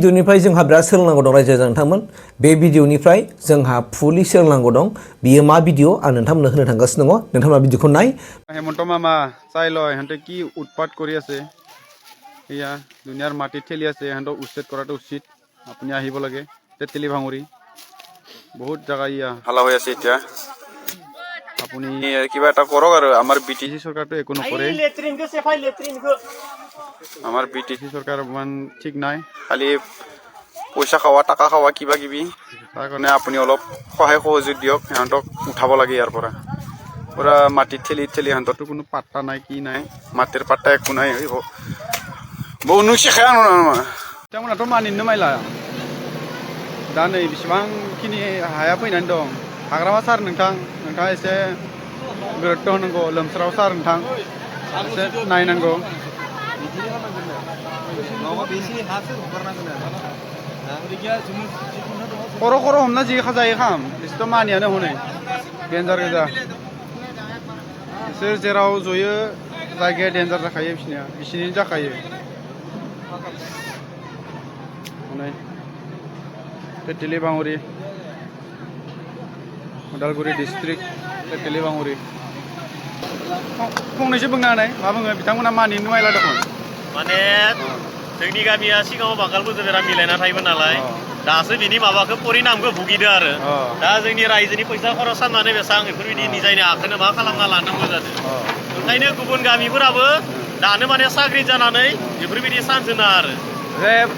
भिडिअनिफ्राय जोंहा बिराद सोलोंनांगौ दं रायजो नोंथांमोन बे भिडिअनिफ्राय जोंहा फुलि सोलोंनांगौ दं बियो मा भिडिअ आं नोंथांमोननो होनो थांगासिनो दङ नोंथांमोना भिडिअखौ नाय हेमন্ত मामा চাইলয় হেঁতে কি উৎপাত কৰি আছে এয়া দুনিয়াৰ মাটি ঠেলি আছে হেঁতক উচ্ছেদ কৰাটো উচিত আপুনি আহিব লাগে তেতেলি ভাঙৰি বহুত জায়গা ইয়া হালা হৈ আছে এতিয়া আপুনি কিবা এটা কৰক আৰু আমাৰ বিটিসি চৰকাৰটো একো নকৰে আমাৰ বিটিসি চৰকাৰ মান ঠিক নাই খালি পইচা খাওয়া টাকা খাওয়া কিবা কিবি তাৰ কাৰণে আপুনি অলপ সহায় সহযোগ দিয়ক হেঁতক উঠাব লাগে ইয়াৰ পৰা পুরা মাটি ঠেলি ঠেলি হেঁতৰটো কোনো পাত্তা নাই কি নাই মাটিৰ পাত্তা একো নাই বহু নুসি খায়া बिथांमोनाथ' मानिनो मायला दा नै बेसेबांखिनि हाया फैनानै दं हाग्रामा सार नोंथाङा एसे गुरुत्व होनांगौ लोमस्राव सार नोंथां एसे नायनांगौ खर' खर' हमना जि खाजायो खाम बिसोरथ' मानियानो हनै डेन्जार गोजा बिसोर जेराव जयो जायगाया डेन्जार जाखायो बिसिनि जाखायो हनै तेतली भाङरि उदालगुरि डिस्ट्रिक्ट तेतली भाङरि फंनैसो बुंनो हानाय मा बुङो बिथांमोना मानिनो मायला दखन माने जोंनि गामिया सिगाङाव बांगालफोरजों बिराद मिलायना थायोमोन नालाय दासो बिनि माबाखौ परिनामखौ भुगिदो आरो दा जोंनि रायजोनि फैसा खरस साननानै बेसां बेफोरबायदि निजायनि आखाइनो मा खालामना लानांगौ जादों ओंखायनो गुबुन गामिफोराबो दानो माने साख्रि जानानै बेफोरबायदि चान्स होना आरो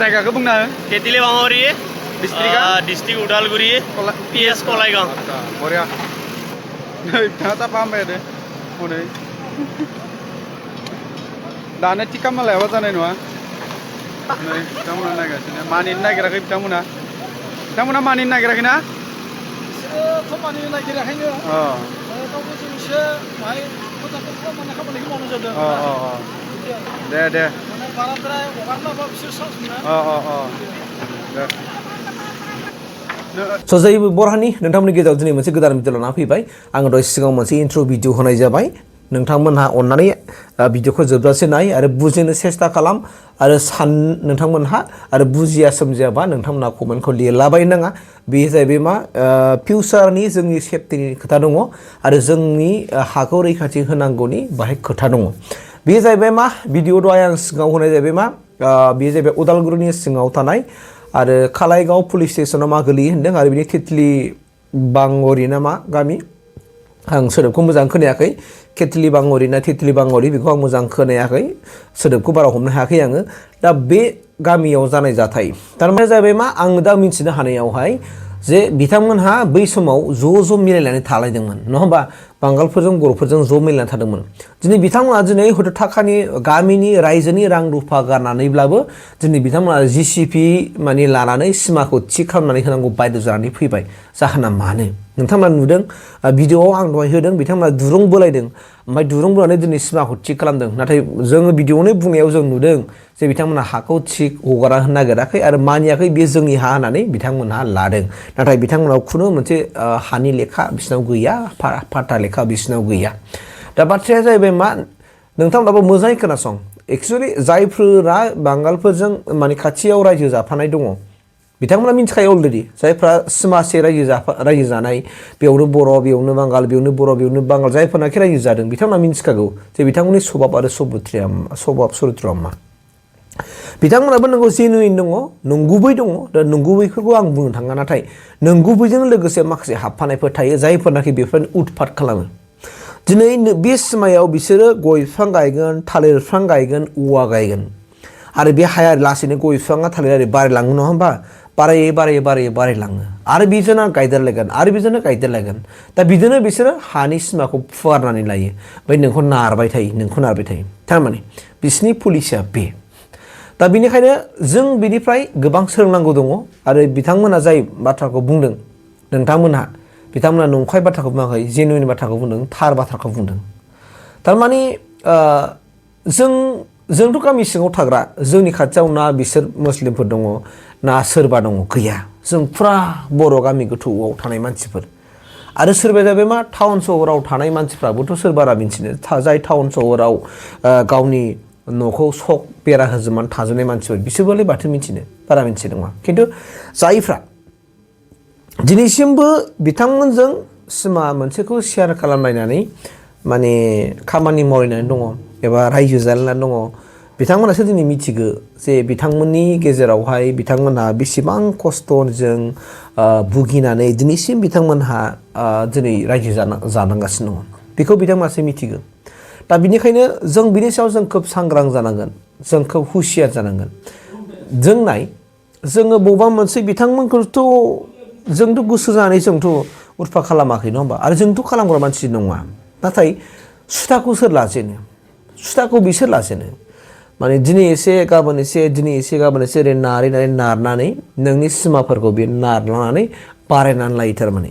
जायगाखौ बुंना हो तेतली भाङरि डिस्ट्रिक्ट उदालगुरि PS कलाइगाव बरिया नै बिथाङा चापा हामबाय दे हनै दानो थिग खालामना लायाबा जानाय नङा नै बिथांमोना नायगासिनो मानिनो नागिराखै बिथांमोना मानिनो नागिराखै ना बिसोरोथ' मानिनो नागिराखैनो गावबो जों एसे बाहाय मोजांखौ खालामनानै खामानिखौ मावनाय जादों दे माने बाराद्राय हगारलाबा बिसोर सान्स मोना दे स' जै बरहानि नोंथांमोननि गेजेराव दिनै मोनसे गोदान भिडिअ लाना फैबाय आङो दहाय सिगाङाव मोनसे इन्ट्र' भिडिअ होनाय जाबाय नोंथांमोनहा अननानै भिडिअखौ जोबजासे नाय आरो बुजिनो सेस्था खालाम आरो नोंथांमोनहा आरो बुजिया सोमजियाबा नोंथांमोनहा कमेन्टखौ लिरलाबायनो नाङा बेयो जाहैबाय मा फिउचारनि जोंनि सेफटिनि खोथा दङ आरो जोंनि हाखौ रैखाथि होनांगौनि बाहाय खोथा दङ बेयो जाहैबाय मा भिडिअ दहाय आं सिगाङाव होनाय जाहैबाय मा बेयो जाहैबाय उदालगुरिनि सिङाव थानाय आरो खालाइगाव पुलिस स्टेसनाव मा गोलैयो होनदों आरो बिनि तेतली भाङरि ना मा गामि आं सोदोबखौ मोजां खोनायाखै तेतली भाङरि ना तेतली भाङरि बेखौ आं मोजां खोनायाखै सोदोबखौ बारा हमनो हायाखै आङो दा बे गामियाव जानाय जाथाय थारमाने जाहैबाय मा आं दा मिथिनो हानायावहाय जे बिथांमोनहा बै समाव ज' मिलायनानै थालायदोंमोन नङा होमबा बांगालफोरजों बर'फोरजों ज' मिलायनानै थादोंमोन दिनै बिथांमोनहा दिनै हयथ' थाखानि गामिनि रायजोनि रां रुफा गारनानैब्लाबो दिनै बिथांमोनहा जिसिपि माने लानानै सिमाखौ थि खालामनानै होनांगौ बायद' जानानै फैबाय जाहोना मानो नोंथांमोना नुदों भिडिअआव आं दहाय होदों बिथांमोना दुरुं बोलायदों ओमफ्राय दुरुं बोनानै दिनै सिमाखौ थि खालामदों नाथाय जोङो भिडिअआवनो बुंनायाव जों नुदों जे बिथांमोनहा हाखौ थिग हगारा होनो नागिराखै आरो मानियाखै बेयो जोंनि हा होननानै बिथांमोनहा लादों नाथाय बिथांमोनाव खुनु मोनसे हानि लेखा बिसिनाव गैया फाट्टा लेखा बिसिनाव गैया दा बाथ्राया जाहैबाय मा नोंथांमोनाबो मोजाङै खोनासं एक्सुवेलि जायफोरा बांगालफोरजों माने खाथियाव रायजो जाफानाय दङ बिथांमोना मिथिखायो अलरेडि जायफ्रा सिमासे रायजो जानाय बेयावनो बर' बेयावनो बांगाल बेयावनो बर' बेयावनो बांगाल जायफोरनाखि रायजो जादों बिथांमोना मिथिखागौ जे बिथांमोननि सभाब आरो सभाब सरित्रआ मा बिथांमोनाबो नोंगौ जेनुइन दङ नंगुबै दङ दा नंगुबैफोरखौ आं बुंनो थाङा नाथाय नंगुबैजों लोगोसे माखासे हाबफानायफोर थायो जायफोरनाखि बेफोर उतपात खालामो दिनै बे सिमायाव बिसोरो गय बिफां गायगोन थालिर बिफां गायगोन औवा गायगोन आरो बे हाया लासैनो गय बिफाङा थालिर बारायलाङो नङा होमबा बारायलाङो आरो बिजोंनो गायदेरलायगोन दा बिदिनो बिसोरो हानि सिमाखौ फुवारनानै लायो ओमफ्राय नोंखौ नारबाय थायो थारमाने बिसिनि पलिसिया बे दा बेनिखायनो जों बिनिफ्राय गोबां सोलोंनांगौ दङ आरो बिथांमोना जाय बाथ्राखौ बुंदों बिथांमोना नंखाय बाथ्राखौ बुङाखै जेनुइन बाथ्राखौ बुंदों थार बाथ्राखौ बुंदों थारमाने जोंथ' गामि सिङाव थाग्रा जोंनि खाथियाव ना बिसोर मुस्लिमफोर दङ ना सोरबा दङ गैया जों फुरा बर' गामि गोथौआव थानाय मानसिफोर आरो सोरबाया जाबाय मा टाउन सहराव थानाय मानसिफ्राबोथ' सोरबारा मिथिनो जाय टाउन सहराव गावनि न'खौ सक बेरा होजोबनानै थाजोबनाय मानसिफोर बिसोरबोलाय माथो मिथिनो बारा मिथिनाय नङा खिन्थु जायफ्रा दिनैसिमबो बिथांमोनजों सिमा मोनसेखौ शेयार खालामलायनानै माने खामानि मावलायनानै दङ एबा रायजो जालायनानै दङ बिथांमोनासो दिनै मिथिगो जे बिथांमोननि गेजेरावहाय बिथांमोनहा बेसेबां खस्थ'जों भुगिनानै दिनैसिम बिथांमोनहा दिनै रायजो जानांगासिनो दङ बेखौ बिथांमोनासो मिथिगो दा बिनिखायनो जों बिनि सायाव जों खोब सांग्रां जानांगोन जों खोब हुसियार जानांगोन जों नाय जोङो बबेबा मोनसे बिथांमोनखौथ' जोंथ' गोसो जानानै जोंथ' उरफा खालामाखै नङा होमबा आरो जोंथ' खालामग्रा मानसि नङा नाथाय सुथाखौ सोर लाजेनो सुथाखौ बिसोर लाजेनो माने दिनै एसे गाबोन एसे दिनै एसे गाबोन एसे ओरै नारनानै नोंनि सिमाफोरखौ बे नारलानानै बारायनानै लायो थारमाने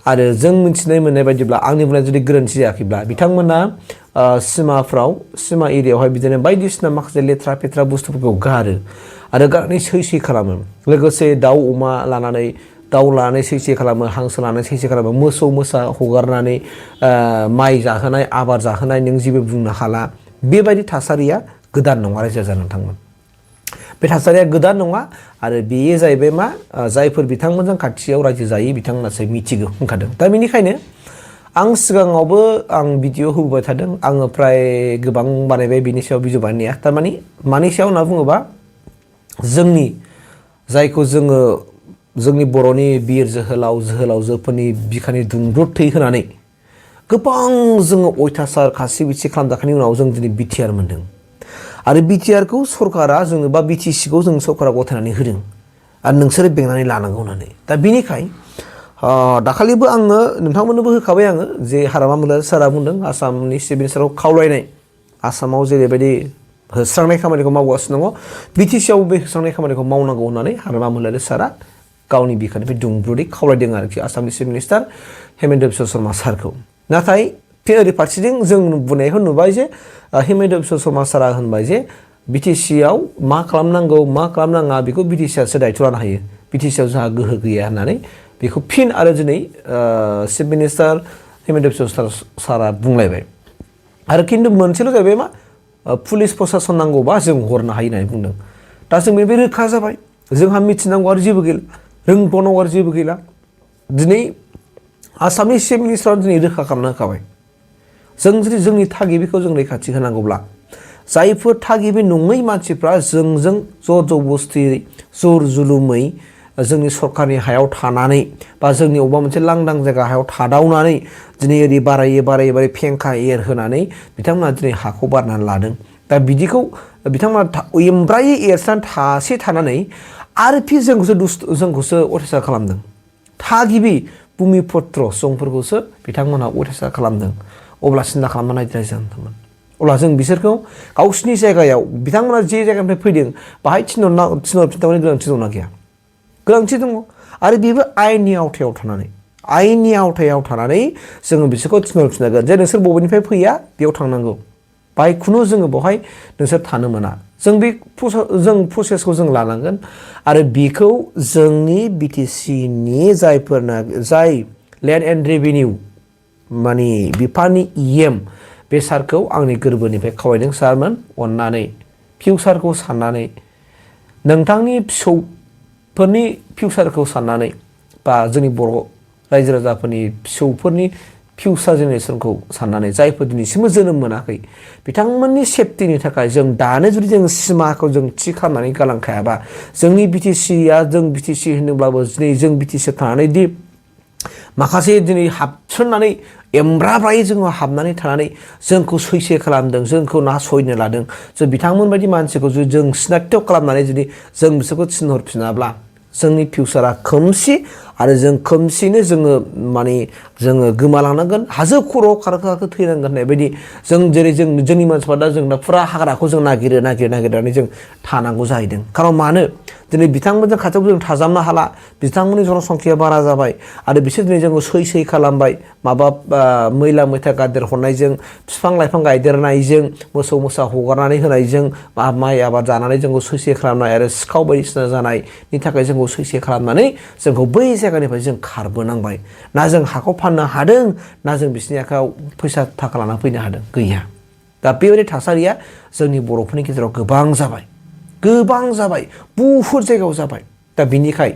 आरो जों मिथिनाय मोननाय बायदिब्ला आंनि बुंनाया जुदि गोरोन्थि जायाखैब्ला बिथांमोना सिमा एरियायावहाय बिदिनो बायदिसिना माखासे लेथ्रा फेथ्रा बुस्थुफोरखौ गारो आरो गारनानै सै खालामो लोगोसे दाउ अमा लानानै दाउ लानानै सै खालामो हांसो लानानै सै खालामो मोसौ मोसा हगारनानै माइ जाहोनाय आबाद जाहोनाय नों जेबो बुंनो हाला बेबायदि थासारिया गोदान नङा रायजो राजा नोंथांमोन बे थासारिया गोदान नङा आरो बेयो जाहैबाय मा जायफोर बिथांमोनजों खाथियाव रायजो जायो बिथांमोनासो मिथिगौ होनखादों दा बेनिखायनो आं सिगाङावबो आं भिडिअ होबोबाय थादों आङो फ्राय गोबां बानायबाय बिनि सायाव भिडिअ बानायनाया थारमाने मानि सायाव होनना बुङोबा जोंनि जायखौ जोङो जोंनि बर'नि बिर जोहोलावजोफोरनि बिखानि दुंब्रुद थै होनानै गोबां जोङो अयथासार खासि बिसि खालामजाखांनायनि उनाव जों दिनै बिटिआर मोन्दों आरो बिटिआरखौ सरकारा जोंनो बा बिटिसिखौ जों सरकारा गथायनानै होदों आरो नोंसोरो बेंनानै लानांगौ होननानै दा बिनिखाय दाखालिबो आङो नोंथांमोननोबो होखाबाय आङो जे हारामा मोलारि सारा बुंदों आसामनि चिफ मिनिस्टारखौ खावलायनाय आसामाव जेरैबायदि होस्रांनाय खामानिखौ मावगासिनो दङ बिटिसिआवबो बे होस्रांनाय खामानिखौ मावनांगौ होननानै हारामा मोलारि सारा गावनि बिखानिफ्राय दुंब्रुदै खावलायदों आरोखि आसामनि चिफ मिनिस्टार हेमन्त बिश्व शर्मा सारखौ नाथाय ओरै फारसेथिं जों बुंनायखौ नुबाय जे हेमन्त बिश्व शर्मा सारा होनबाय जे बिटिसिआव मा खालामनांगौ मा खालामनाङा बेखौ बिटिसिआसो दायथ' लानो हायो बिटिसिआव जोंहा गोहो गैया होननानै बेखौ फिन आरो दिनै चिफ मिनिस्टार हेमन्त बिश्व सारा बुंलायबाय आरो खिन्थु मोनसेल' जाहैबाय मा पुलिस प्रसासन नांगौबा जों हरनो हायो होननानै बुंदों दा जों बे रोखा जाबाय जोंहा मिथिनांगौ आरो जेबो गैला रोंबावनांगौ आरो जेबो गैला दिनै आसामनि चिफ मिनिस्टारा दिनै रोखा खालामना होखाबाय जों जुदि जोंनि थागिबिखौ जों रैखाथि होनांगौब्ला जायफोर थागिबि नङै मानसिफ्रा जोंजों जर जबस्थियै जर जुलुमै जोंनि सरकारनि हायाव थानानै बा जोंनि अबेबा मोनसे लांदां जायगा हायाव थादावनानै दिनै ओरै बारायै फेंखा एरहोनानै बिथांमोना दिनै हाखौ बारनानै लादों दा बिदिखौ बिथांमोना एमब्रायै एरस्रानानै थानानै आरो फिन जोंखौसो अयथासार खालामदों थागिबि भुमिपुत्र सुबुंफोरखौसो बिथांमोनहा अयथासार खालामदों अब्ला सिन्था खालामना नायदों जादोंमोन अब्ला जों बिसोरखौ गावसिनि जायगायाव बिथांमोना जे जायगानिफ्राय फैदों बाहाय थिनहरफिननांगौनि गोनांथि दंना गैया गोनांथि दङ आरो बेबो आयेननि आवथायाव थानानै जोङो बिसोरखौ थिनहरफिननांगोन जे नोंसोर बबेनिफ्राय फैया बेयाव थांनांगौ बाहाय खुनु जोङो बेवहाय नोंसोर थानो मोना जों बे प्रसेसखौ जों लानांगोन आरो बेखौ जोंनि बिटिसिनि जाय लेन्ड एन्ड रेभिनिउ माने बिफाननि इएम बे सारखौ आंनि गोरबोनिफ्राय खावलायदों सारमोन अननानै फिउचारखौ साननानै नोंथांनि फिसौफोरनि फिउचारखौ साननानै बा जोंनि बर' रायजो राजाफोरनि फिसौफोरनि फिउचार जेनेरेसनखौ साननानै जायफोर दिनैसिमबो जोनोम मोनाखै बिथांमोननि सेफटिनि थाखाय जों दानो जुदि जों सिमाखौ जों थि खालामनानै गालांखायाबा जोंनि बिटिसिया जों बिटिसि होनोब्लाबो दिनै जों बिटिसिआव थानानै दि माखासे दिनै हाबसननानै एमब्राब्रायै जोङो हाबनानै थानानै जोंखौ सैसे खालामदों जोंखौ नासयनो लादों जों बिथांमोन बायदि मानसिखौ जुदि जों सिनाक्ट खालामनानै जुदि जों बिसोरखौ थिनहरफिनाब्ला जोंनि फिउचारा खोमसि आरो जों खोमसियैनो जोङो गोमालांनांगोन हाजो खर'आव खारखो थैनांगोन होननाय बायदि जों जेरै जोंनि मानसिफ्रा दा जों दा फुरा हाग्राखौ जों नागिरनानै जों थानांगौ जाहैदों खारन मानो दिनै बिथांमोनजों खाथियाव जों थाजाबनो हाला बिथांमोननि जनसंख्या बारा जाबाय आरो बिसोर दिनै जोंखौ सै खालामबाय माबा मैला मैथा गादेर हरनायजों बिफां लाइफां गायदेरनायजों मोसौ मोसा हगारनानै होनायजों माइ आबाद जानानै जोंखौ सैसे खालामनाय आरो सिखाव बायदिसिना जानायनि थाखाय जोंखौ सैसे खालामनानै जोंखौ बै जायगानिफ्राय जों खारबोनांबाय ना जों हाखौ फाननो हादों ना जों बिसोरनि आखायाव फैसा थाखा लाना फैनो हादों गैया दा बेबायदि थासारिया जोंनि बर'फोरनि गेजेराव गोबां जाबाय बुहुद जायगायाव जाबाय दा बिनिखाय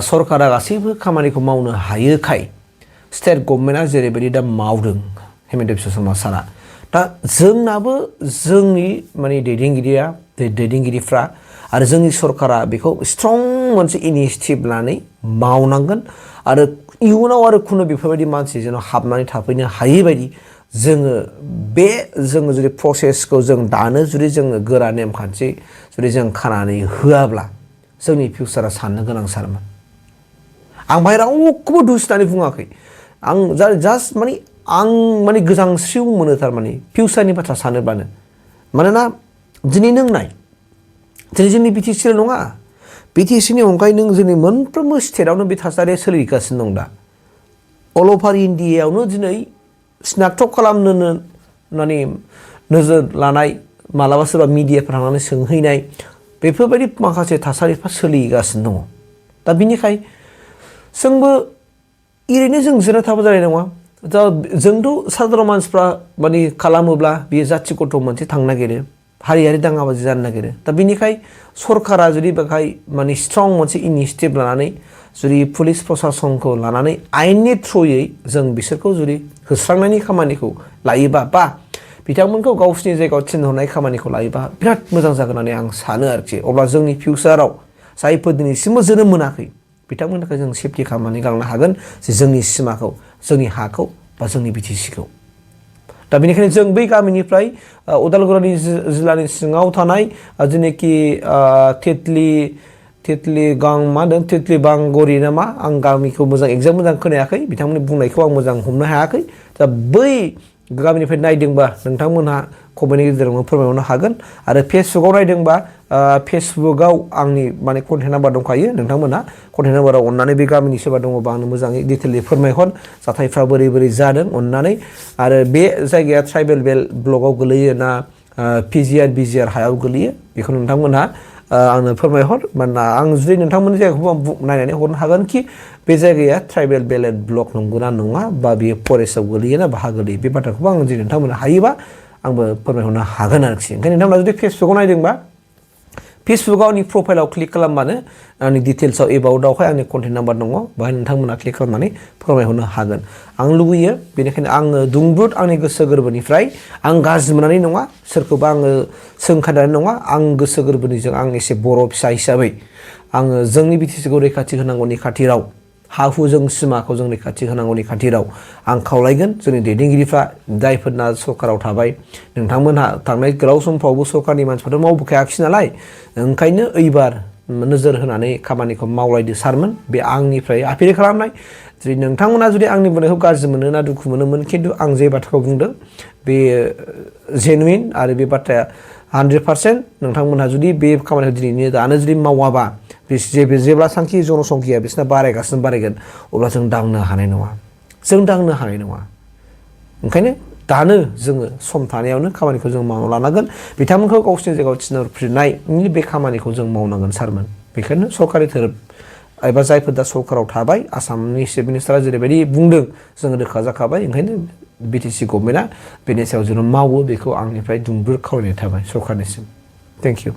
सरकारा गासैबो खामानिखौ मावनो हायोखाय स्टेट गभर्नमेन्टआ जेरैबायदि दा मावदों हेमन्त बिश्व शर्मा सारा दा जोंनाबो जोंनि माने दैदेनगिरिफ्रा आरो जोंनि सरकारा बेखौ स्ट्रं मोनसे इनिशिएटिभ लानानै मावनांगोन आरो इयुनाव आरो खुनु बेफोरबायदि मानसि जेन' हाबनानै थाफैनो हायै बायदि जोङो जुदि प्रसेसखौ जों दानो जुदि जोङो गोरा नेमखान्थि जुदि जों खानानै होआब्ला जोंनि फिउचारा साननो गोनां सारमोन आं बाहाय रावखौबो दुस होननानै बुङाखै आं जास्ट आं गोजांस्रिउ मोनो थारमाने फिउचारनि बाथ्रा सानोब्लानो मानोना दिनै नों नाय दिनै जोंनि बिटिसिल' नङा बिटिसिनि अनगायै नों जोंनि मोनफ्रोमबो स्टेटआवनो बे थासारिया सोलिगासिनो दं दा अल अभार इन्डियायावनो दिनै स्नातक खालामनो माने नोजोर लानाय मालाबा सोरबा मिडियाफ्राव थांनानै सोंहैनाय बेफोरबायदि माखासे थासारिफ्रा सोलिगासिनो दङ दा बिनिखाय जोंबो ओरैनो जों जिरायना थाबा जानाय नङा दा जोंथ' साधारन मानसिफ्रा माने खालामोब्ला बेयो जाथिगत मोनसे थांनो नागिरो हारियारि दाङाबाजि जानो नागिरो दा बिनिखाय सरकारा जुदि बेहाय माने स्ट्रं मोनसे इनिशिएटिभ लानानै जुदि पुलिस प्रसासनखौ लानानै आयेननि थ्रुयै जों बिसोरखौ जुदि होस्रांनायनि खामानिखौ लायोबा बा बिथांमोनखौ गावसिनि जायगायाव थिनहरनाय खामानिखौ लायोबा बिराद मोजां जागोन होननानै आं सानो आरोखि अब्ला जोंनि फिउचाराव जायफोर दिनैसिमबो जोनोम मोनाखै बिथांमोननि थाखाय जों सेफटि खालामनानै गालांनो हागोन जे जोंनि सिमाखौ जोंनि हाखौ बा जोंनि बिटिसिखौ दा बेनिखायनो जों बै गामिनिफ्राय उदालगुरि जिल्लानि सिङाव थानाय जेनाखि तेतलि बांगरि नामा आं गामिखौ मोजां एगजाम मोजां खोनायाखै बिथांमोननि बुंनायखौ आं मोजां हमनो हायाखै दा बै गामिनिफ्राय नायदोंबा नोंथांमोनहा कमेन्टनि गेजेरजों फोरमायहरनो हागोन आरो फेसबुकाव नायदोंबा फेसबुकाव आंनि माने कन्टेक्ट नाम्बार दंखायो नोंथांमोनहा कन्टेक्ट नाम्बाराव अननानै बे गामिनि सोरबा दङबा आंनो मोजाङै डिटेलि फोरमायहर जाथायफ्रा बोरै जादों अननानै आरो बे जायगाया ट्राइबेल बेल्ट ब्लकआव गोलैयो ना बिजिआर हायाव गोलैयो बेखौ नोंथांमोनहा आंनो फोरमायहर मानोना आं जुदि नोंथांमोननि जायगाखौबो आं नायनानै हरनो हागोन कि बे जायगाया ट्राइबेल बेल्ट ब्लक नंगौना नङा बा बेयो फरेस्टआव गोलैयोना बाहा गोलैयो बे बाथ्राखौबो आं जुदि नोंथांमोनहा हायोबा आंबो फोरमायहरनो हागोन आरोखि ओंखायनो नोंथांमोना जुदि फेसबुकाव नायदोंबा फेसबुकाव आंनि प्रफाइलाव क्लिक खालामबानो आंनि डिटेल्सआव एबाउटआवहाय आंनि कन्टेक्ट नाम्बार दङ बेहाय नोंथांमोना क्लिक खालामनानै फोरमायहरनो हागोन आं लुबैयो बेनिखायनो आङो दुंब्रुद आंनि गोसो गोरबोनिफ्राय आं गाज्रि मोननानै नङा सोरखौबा आङो सोंखानानै नङा आं गोसो गोरबोनिजों आं एसे बर' फिसा हिसाबै आङो जोंनि बिटिसिखौ रैखाथि होनांगौनि खाथिराव हा हु जों सिमाखौ जों रैखाथि होनांगौनि खाथिराव आं खावलायगोन जोंनि दैदेनगिरिफ्रा जायफोरना सरकाराव थाबाय नोंथांमोनहा थांनाय गोलाव समफ्रावबो सरकारनि मानसिफ्राथ' मावबोखायाखिसै नालाय ओंखायनो एइबार नोजोर होनानै खामानिखौ मावलायदो सारमोन बे आंनिफ्राय आपिल खालामनाय जुदि नोंथांमोना जुदि आंनि बुंनायखौ गाज्रि मोनो ना दुखु मोनोमोन खिन्थु आं जे बाथ्राखौ बुंदों बे जेनुइन आरो बे बाथ्राया 100% नोंथांमोनहा जुदि बे खामानिखौ दिनैनो दानो जुदि मावाबा जेब्लासांखि जनसंख्या बिसोरना बारायगोन अब्ला जों दांनो हानाय नङा ओंखायनो दानो जोङो सम थानायावनो खामानिखौ जों मावना लानांगोन बिथांमोनखौ गावसिनि जायगायाव थिनहरफिननायनि बे खामानिखौ जों मावनांगोन सारमोन बेखायनो सरकारि धोरोम एबा जायफोर दा सरकाराव थाबाय आसामनि चिफ मिनिस्टारा जेरैबायदि बुंदों जोङो रोखा जाखाबाय ओंखायनो बिटिसि गभर्नमेन्टआ बेनि सायाव जेन' मावो बेखौ आंनिफ्राय दुंब्रुद खावलायनाय थाबाय सरकारनिसिम थेंक इउ